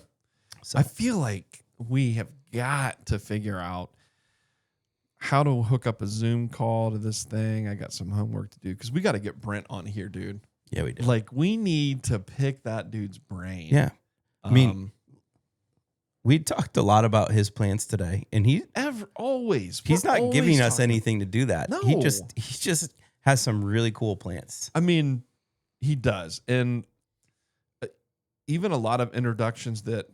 So I feel like we have got to figure out how to hook up a Zoom call to this thing. I got some homework to do because we got to get Brent on here, dude. Yeah, we do. Like, we need to pick that dude's brain. Yeah. I mean, we talked a lot about his plants today, and he's not giving us anything to do that. No. He just has some really cool plants. I mean, he does. And even a lot of introductions that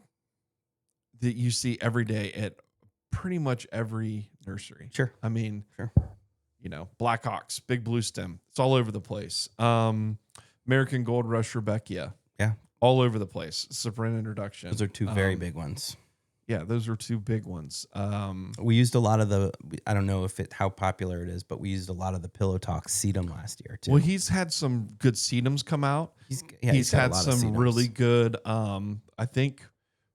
you see every day at pretty much every nursery. Sure. I mean, sure. Blackhawks, big blue stem. It's all over the place. American Gold Rush Rebecca. Yeah. All over the place. It's a brand introduction. Those are two very big ones. Yeah, those are two big ones. We used a lot of I don't know how popular it is, but we used a lot of the Pillow Talk sedum last year too. Well, he's had some good sedums come out. He's had some really good, I think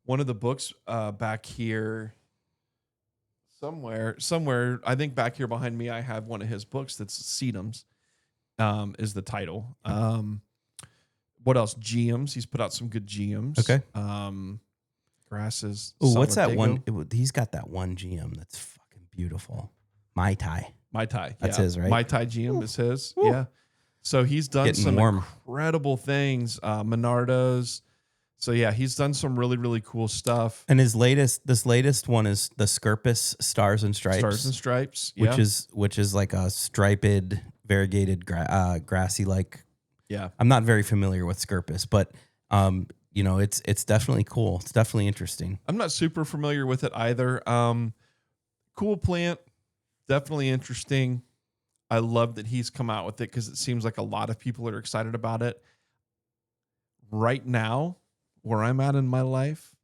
one of the books back here somewhere, I think back here behind me, I have one of his books that's sedums, is the title. What else? GMs. He's put out some good GMs. Okay. Grasses. Oh, what's that one? He's got that one GM that's fucking beautiful. Mai Tai. That's his, right? Mai Tai GM is his. Ooh. Yeah. So he's done some incredible things. Monardos, So yeah, he's done some really, really cool stuff. And this latest one is the Scirpus Stars and Stripes. Stars and Stripes, yeah. which is like a striped, variegated, grassy like. Yeah, I'm not very familiar with Scirpus, but it's definitely cool. It's definitely interesting. I'm not super familiar with it either. Cool plant, definitely interesting. I love that he's come out with it because it seems like a lot of people are excited about it. Right now, where I'm at in my life,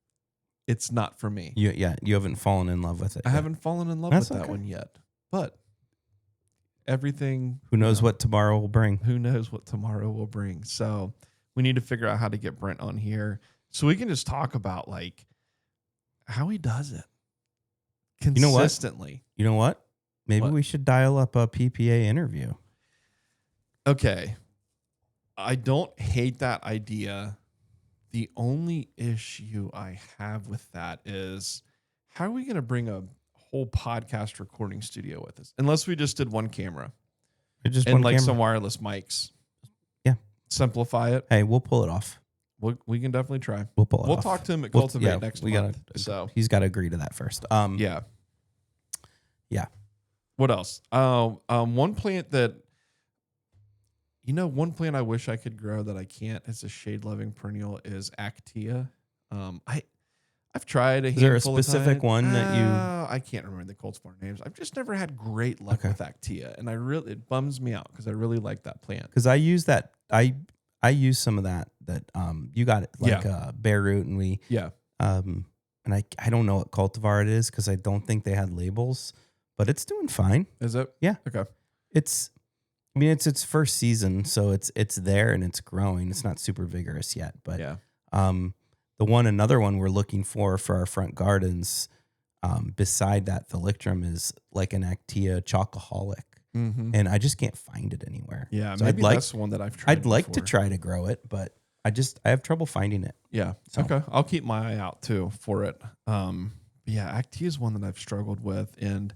it's not for me. You haven't fallen in love with it. I haven't fallen in love with that one yet. But everything... Who knows what tomorrow will bring? Who knows what tomorrow will bring? So we need to figure out how to get Brent on here so we can just talk about like how he does it consistently. You know what? Maybe we should dial up a PPA interview. Okay. I don't hate that idea. The only issue I have with that is how are we going to bring a whole podcast recording studio with us? Unless we just did one camera and like some wireless mics. Yeah. Simplify it. Hey, we'll pull it off. We can definitely try. We'll pull it off. We'll talk to him at Cultivate next month. So he's got to agree to that first. Yeah. What else? One plant that, one plant I wish I could grow that I can't. It's a shade-loving perennial is Actea. I've tried a handful of times. Is there a specific one that you... I can't remember the cultivar names. I've just never had great luck with Actea, and it bums me out because I really like that plant. Because I use that. I use some of that you got it like bare root, and we and I don't know what cultivar it is because I don't think they had labels. But it's doing fine. Is it? Yeah. Okay. It's its first season, so it's there and it's growing. It's not super vigorous yet, but another one we're looking for our front gardens, beside that Thalictrum is like an Actea chocoholic, and I just can't find it anywhere. Yeah, so maybe that's one that I've tried. I'd like to try to grow it, but I have trouble finding it. Yeah. So. Okay. I'll keep my eye out too for it. Actea is one that I've struggled with, and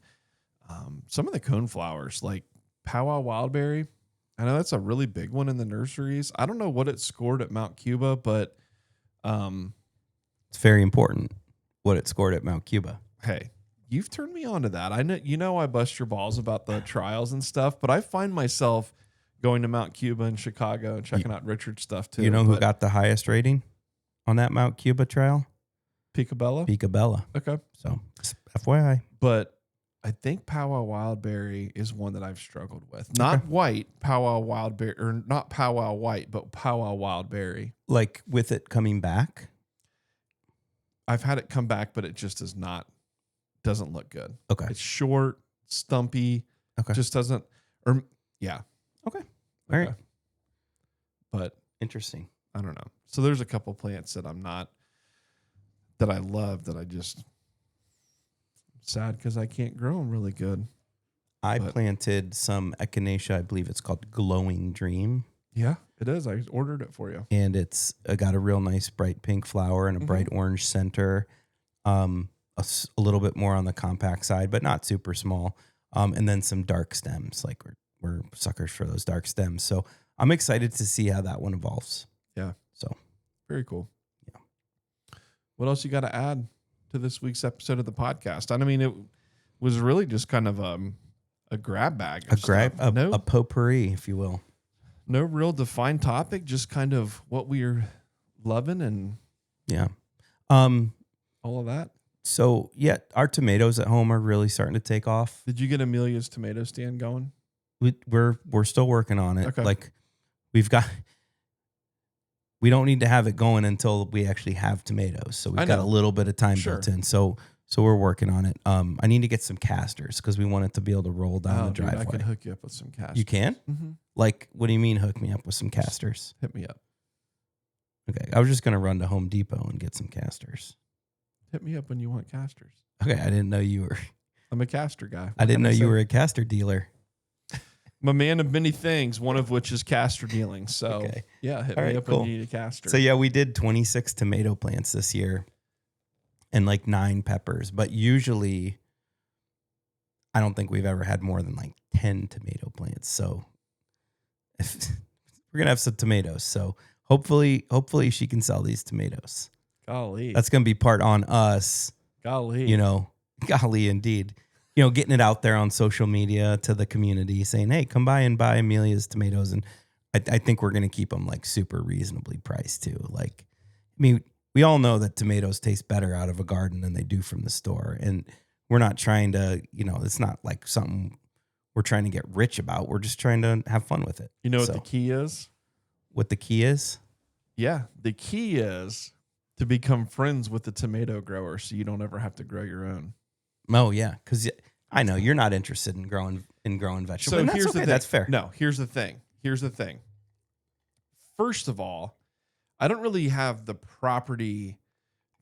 some of the coneflowers like Powwow Wildberry. I know that's a really big one in the nurseries. I don't know what it scored at Mount Cuba, but it's very important what it scored at Mount Cuba. Hey, you've turned me on to that. I know, I bust your balls about the trials and stuff, but I find myself going to Mount Cuba in Chicago and checking out Richard's stuff too. You know who got the highest rating on that Mount Cuba trial? Picabella. Okay. So FYI. But I think Powwow Wildberry is one that I've struggled with. Not white Powwow Wildberry, or not Powwow White, but Powwow Wildberry. Like with it coming back? I've had it come back, but it just doesn't look good. Okay. It's short, stumpy. Okay. Just doesn't, yeah. Okay. All right. But interesting. I don't know. So there's a couple plants that that I love that I just... sad because I can't grow them really good. I planted some echinacea. I believe it's called Glowing Dream. Yeah, it is. I ordered it for you. And it's got a real nice bright pink flower and a bright orange center. A little bit more on the compact side, but not super small. And then some dark stems. Like we're suckers for those dark stems. So I'm excited to see how that one evolves. Yeah. So very cool. Yeah. What else you got to add to this week's episode of the podcast? I mean, it was really just kind of a grab bag. A potpourri, if you will. No real defined topic, just kind of what we're loving and all of that. So yeah, our tomatoes at home are really starting to take off. Did you get Amelia's tomato stand going? We're still working on it. Okay. Like we don't need to have it going until we actually have tomatoes. So we've got a little bit of time built in. So we're working on it. I need to get some casters because we want it to be able to roll down the driveway. I can hook you up with some casters. You can? Mm-hmm. Like, what do you mean hook me up with some casters? Hit me up. Okay. I was just going to run to Home Depot and get some casters. Hit me up when you want casters. Okay. I didn't know you were. I'm a caster guy. I didn't know you were a caster dealer. I'm a man of many things, one of which is caster dealing. So, yeah, hit me up when you need a caster. So, yeah, we did 26 tomato plants this year and like 9 peppers. But usually, I don't think we've ever had more than like 10 tomato plants. So, we're going to have some tomatoes. So, hopefully she can sell these tomatoes. Golly. That's going to be part on us. Golly. Golly, indeed. Getting it out there on social media to the community saying, hey, come by and buy Amelia's tomatoes. And I think we're going to keep them like super reasonably priced too. Like, I mean, we all know that tomatoes taste better out of a garden than they do from the store. And we're not trying to, it's not like something we're trying to get rich about. We're just trying to have fun with it. You know what the key is? What the key is? Yeah. The key is to become friends with the tomato grower so you don't ever have to grow your own. Oh, yeah. Because I know you're not interested in growing vegetables. So here's the thing. That's fair. No, here's the thing. First of all, I don't really have the property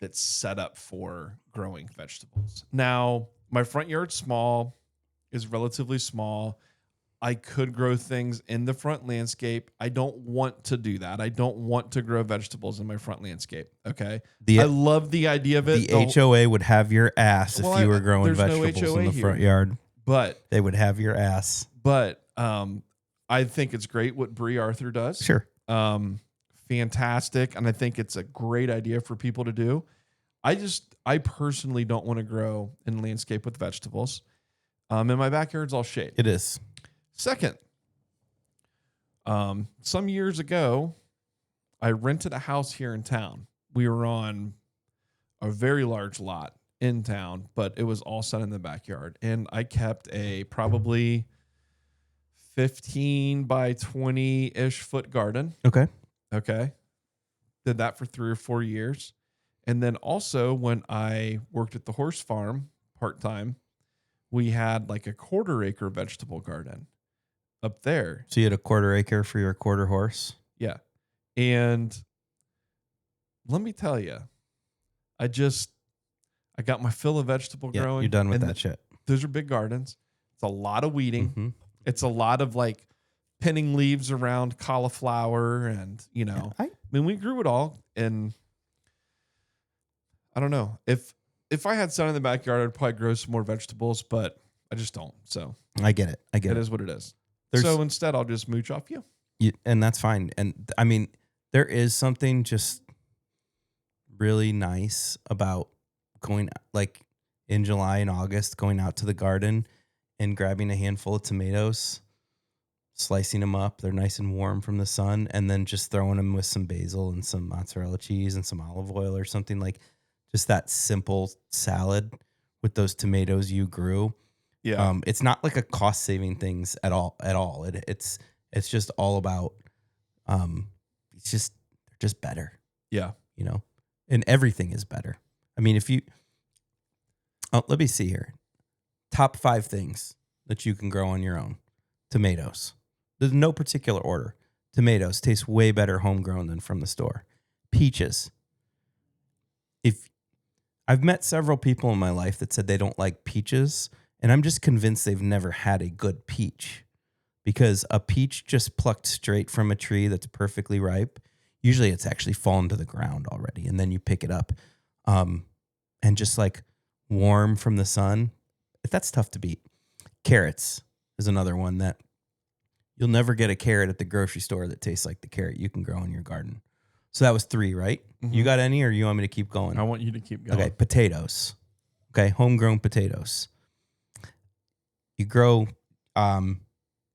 that's set up for growing vegetables. Now, my front yard's small, is relatively small. I could grow things in the front landscape. I don't want to do that. I don't want to grow vegetables in my front landscape. Okay. I love the idea of it. The HOA would have your ass if you were growing vegetables in the front yard. But they would have your ass. But I think it's great what Brie Arthur does. Sure. Fantastic. And I think it's a great idea for people to do. I personally don't want to grow in landscape with vegetables. And my backyard's all shade. It is. Second, some years ago, I rented a house here in town. We were on a very large lot in town, but it was all set in the backyard. And I kept a probably 15 by 20-ish foot garden. Okay. Did that for 3 or 4 years. And then also when I worked at the horse farm part-time, we had like a 1/4 acre vegetable garden up there. So you had a 1/4 acre for your quarter horse? Yeah. And let me tell you, I got my fill of vegetable growing. You're done with that shit. Those are big gardens. It's a lot of weeding. Mm-hmm. It's a lot of like pinning leaves around cauliflower and, I mean, we grew it all. And I don't know if I had sun in the backyard, I'd probably grow some more vegetables, but I just don't. So I get it. It is what it is. So instead, I'll just mooch off you. And that's fine. And I mean, there is something just really nice about going like in July and August, going out to the garden and grabbing a handful of tomatoes, slicing them up. They're nice and warm from the sun. And then just throwing them with some basil and some mozzarella cheese and some olive oil or something, like just that simple salad with those tomatoes you grew. Yeah. It's not like a cost saving things at all. It's just all about, they're just better. Yeah. And everything is better. I mean, let me see here. Top 5 things that you can grow on your own. Tomatoes. There's no particular order. Tomatoes taste way better homegrown than from the store. Peaches. I've met several people in my life that said they don't like peaches, and I'm just convinced they've never had a good peach, because a peach just plucked straight from a tree that's perfectly ripe, usually it's actually fallen to the ground already, and then you pick it up, and just like warm from the sun. That's tough to beat. Carrots is another one that you'll never get a carrot at the grocery store that tastes like the carrot you can grow in your garden. So that was 3, right? Mm-hmm. You got any, or you want me to keep going? I want you to keep going. Okay, potatoes. Okay, homegrown potatoes. You grow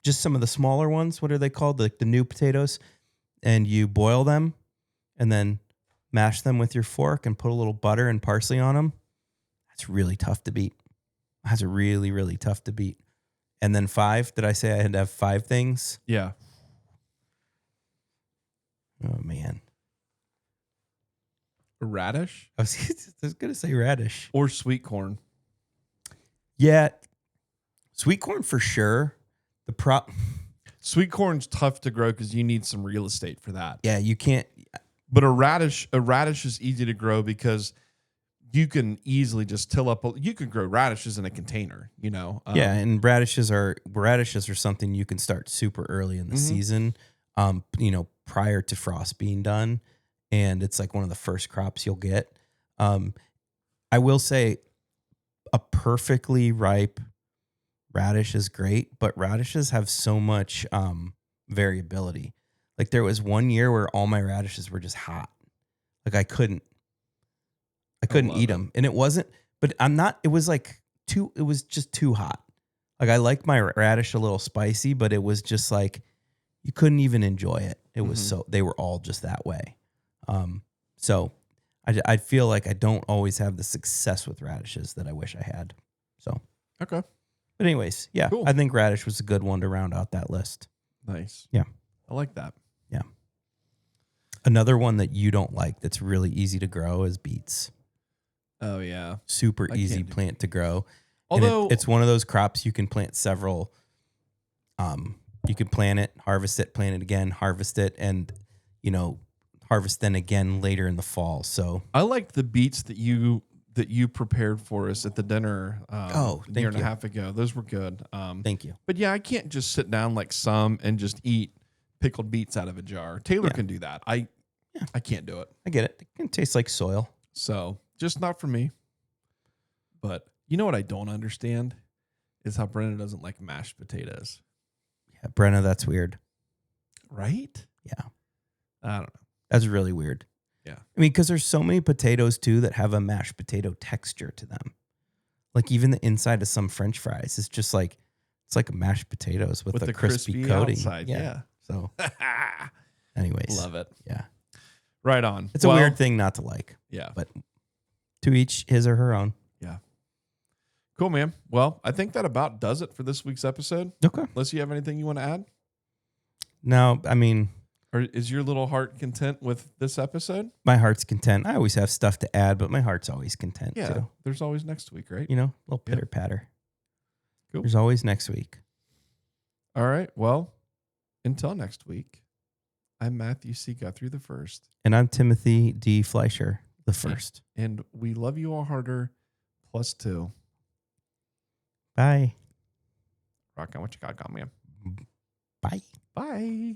just some of the smaller ones. What are they called? Like the new potatoes. And you boil them and then mash them with your fork and put a little butter and parsley on them. That's really tough to beat. That's really, really tough to beat. And then 5, did I say I had to have 5 things? Yeah. Oh, man. Radish? I was going to say radish. Or sweet corn. Yeah. Sweet corn for sure. Sweet corn's tough to grow because you need some real estate for that. Yeah, you can't. But a radish is easy to grow because you can easily just till up. You can grow radishes in a container, Yeah, and radishes are something you can start super early in the season, prior to frost being done, and it's like one of the first crops you'll get. I will say, a perfectly ripe radish is great, but radishes have so much variability. Like there was one year where all my radishes were just hot. Like I couldn't eat them. And it wasn't, but it was like it was just too hot. Like I liked my radish a little spicy, but it was just like, you couldn't even enjoy it. It was they were all just that way. So I feel like I don't always have the success with radishes that I wish I had. So, okay. But anyways, yeah, cool. I think radish was a good one to round out that list. Nice. Yeah. I like that. Yeah. Another one that you don't like that's really easy to grow is beets. Oh, yeah. Super easy plant to grow. Although it's one of those crops you can plant several. You can plant it, harvest it, plant it again, harvest it, and, harvest then again later in the fall. So I liked the beets that you prepared for us at the dinner a year and a half ago. Those were good. Thank you. But yeah, I can't just sit down like some and just eat pickled beets out of a jar. Taylor can do that. I can't do it. I get it. It can taste like soil. So just not for me. But you know what I don't understand is how Brenna doesn't like mashed potatoes. Yeah, Brenna, that's weird. Right? Yeah. I don't know. That's really weird. Yeah. I mean, because there's so many potatoes, too, that have a mashed potato texture to them. Like even the inside of some French fries is just like, it's like mashed potatoes with a crispy coating. Outside. Yeah. So anyways. Love it. Yeah. Right on. It's a weird thing not to like. Yeah. But to each his or her own. Yeah. Cool, man. Well, I think that about does it for this week's episode. Okay. Unless you have anything you want to add? No, I mean... Or is your little heart content with this episode? My heart's content. I always have stuff to add, but my heart's always content, too. There's always next week, right? A little pitter-patter. Cool. There's always next week. All right. Well, until next week, I'm Matthew C. Guthrie the first. And I'm Timothy D. Fleischer the first. And we love you all harder, +2. Bye. Rock on what you got, man. Bye. Bye.